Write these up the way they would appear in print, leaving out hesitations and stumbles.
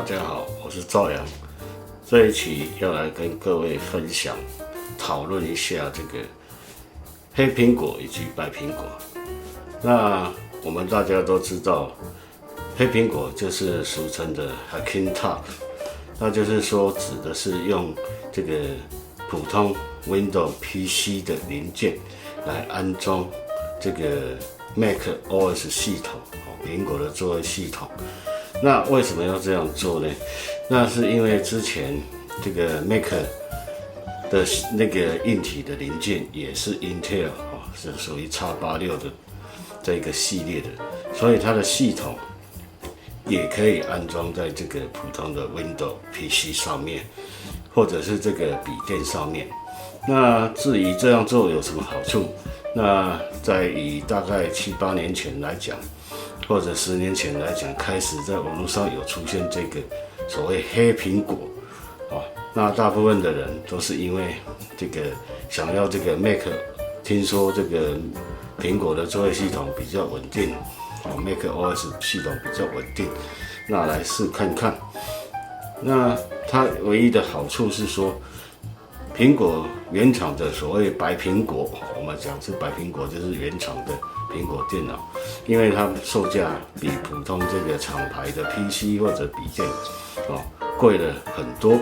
家好，我是赵阳。这一期要来跟各位分享、讨论一下这个黑苹果以及白苹果。那我们大家都知道，黑苹果就是俗称的 Hacking Top， 那就是说指的是用这个普通 Windows PC 的零件来安装这个 Mac OS 系统，苹果的作业系统。那为什么要这样做呢？那是因为之前这个 Mac 的那个硬体的零件也是 Intel 是属于 X86 的这个系列的，所以它的系统也可以安装在这个普通的 Windows PC 上面，或者是这个笔电上面。那至于这样做有什么好处？那在以大概7、8年前来讲，或者10年前来讲，开始在网络上有出现这个所谓黑苹果，那大部分的人都是因为这个想要这个 Mac， 听说这个苹果的作业系统比较稳定，Mac OS 系统比较稳定，那来试看看。那它唯一的好处是说，苹果原厂的所谓白苹果，我们讲是白苹果，就是原厂的苹果电脑，因为它售价比普通这个厂牌的 PC 或者笔电贵了很多。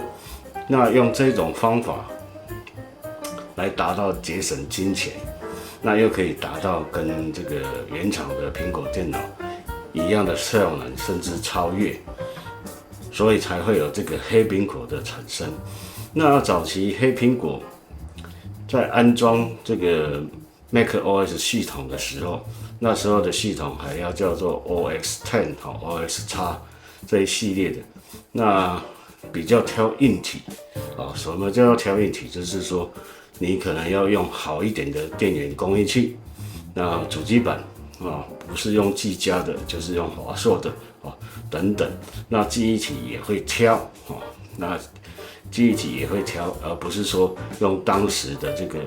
那用这种方法来达到节省金钱，那又可以达到跟这个原厂的苹果电脑一样的效能，甚至超越，所以才会有这个黑苹果的产生。那早期黑苹果在安装这个 Mac OS 系统的时候，那时候的系统还要叫做 OS10、OS X 这一系列的，那比较挑硬体什么叫挑硬体？就是说你可能要用好一点的电源供应器，那主机板不是用技嘉的，就是用华硕的等等。那记忆体也会挑那记忆体也会挑，而不是说用当时的这个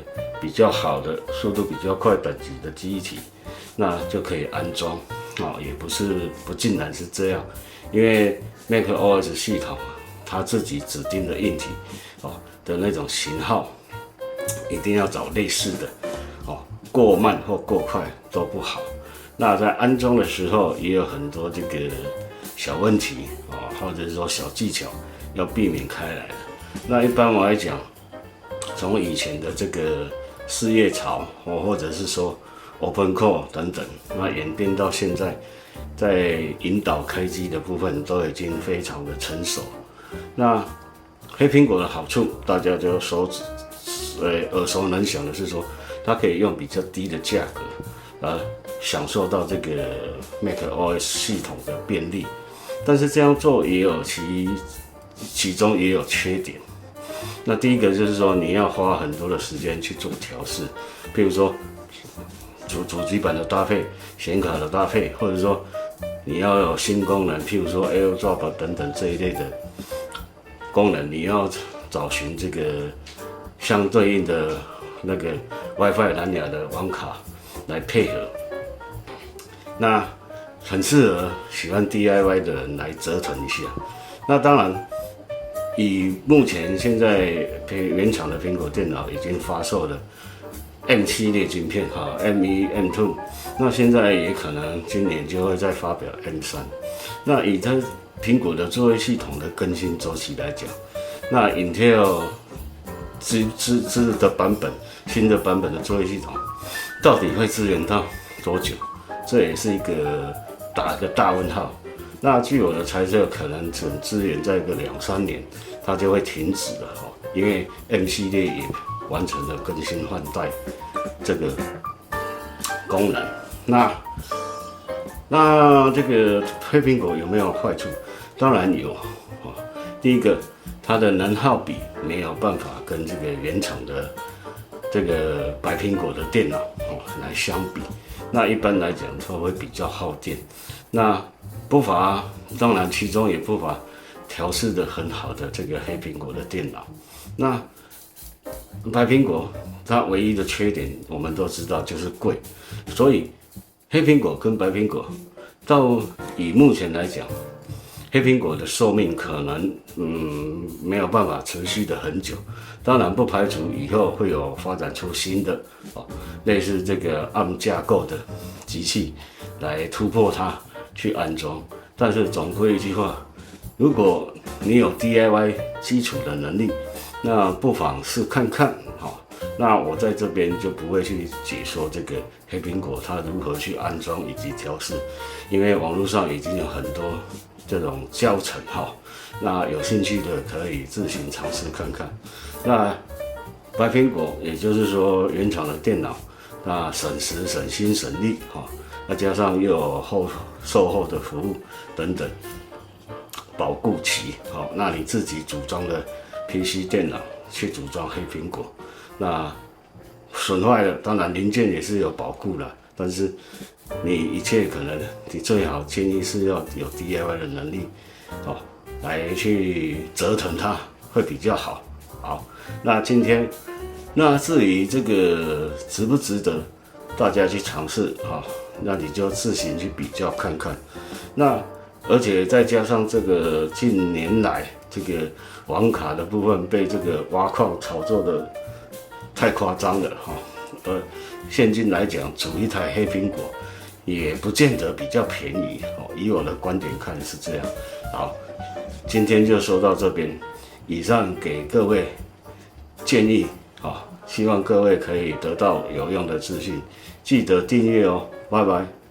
比较好的、速度比较快等级的记忆体，那就可以安装也不尽然是这样，因为 Mac OS 系统它自己指定的硬体的那种型号，一定要找类似的过慢或过快都不好。那在安装的时候也有很多这个小问题或者是说小技巧要避免开来的。那一般我来讲，从以前的这个四叶草或者是说 Open Core 等等，那演变到现在，在引导开机的部分都已经非常的成熟。那黑苹果的好处，大家就耳熟能详的是说，它可以用比较低的价格享受到这个 Mac OS 系统的便利，但是这样做也有其中也有缺点。那第一个就是说，你要花很多的时间去做调试，比如说主机板的搭配、显卡的搭配，或者说你要有新功能，譬如说 AirDrop 等等这一类的功能，你要找寻这个相对应的那个 WiFi 蓝牙的网卡来配合，那很适合喜欢 DIY 的人来折腾一下。那当然，以目前现在原厂的苹果电脑已经发售了 M 系列晶片M1、M2， 那现在也可能今年就会再发表 M3。那以它苹果的作业系统的更新周期来讲，那 Intel 的版本，新的版本的作业系统到底会支援到多久？这也是一个打个大问号。那据我的猜测，可能只支援在个2、3年，它就会停止了因为 M 系列也完成了更新换代这个功能。那这个黑苹果有没有坏处？当然有第一个，它的能耗比没有办法跟这个原厂的这个白苹果的电脑来相比。那一般来讲，它会比较耗电。那不乏，当然其中也不乏调试的很好的这个黑苹果的电脑。那白苹果它唯一的缺点，我们都知道就是贵，所以黑苹果跟白苹果，到以目前来讲，黑苹果的寿命可能没有办法持续的很久，当然不排除以后会有发展出新的类似这个 ARM 架构的机器来突破它去安装。但是总归一句话，如果你有 DIY 基础的能力，那不妨试看看。那我在这边就不会去解说这个黑苹果它如何去安装以及调试，因为网络上已经有很多这种教程那有兴趣的可以自行尝试看看。那白苹果，也就是说原厂的电脑，那省时、省心、省力那加上又有售后的服务等等，保固期那你自己组装的 PC 电脑去组装黑苹果，那损坏了，当然零件也是有保固了，但是你一切可能你最好建议是要有 DIY 的能力来去折腾它会比较好。好，那今天至于这个值不值得大家去尝试那你就自行去比较看看。那而且再加上这个近年来这个网卡的部分被这个挖矿炒作的太夸张了现今来讲，组一台黑苹果也不见得比较便宜以我的观点看是这样。好，今天就说到这边，以上给各位建议希望各位可以得到有用的资讯，记得订阅拜拜。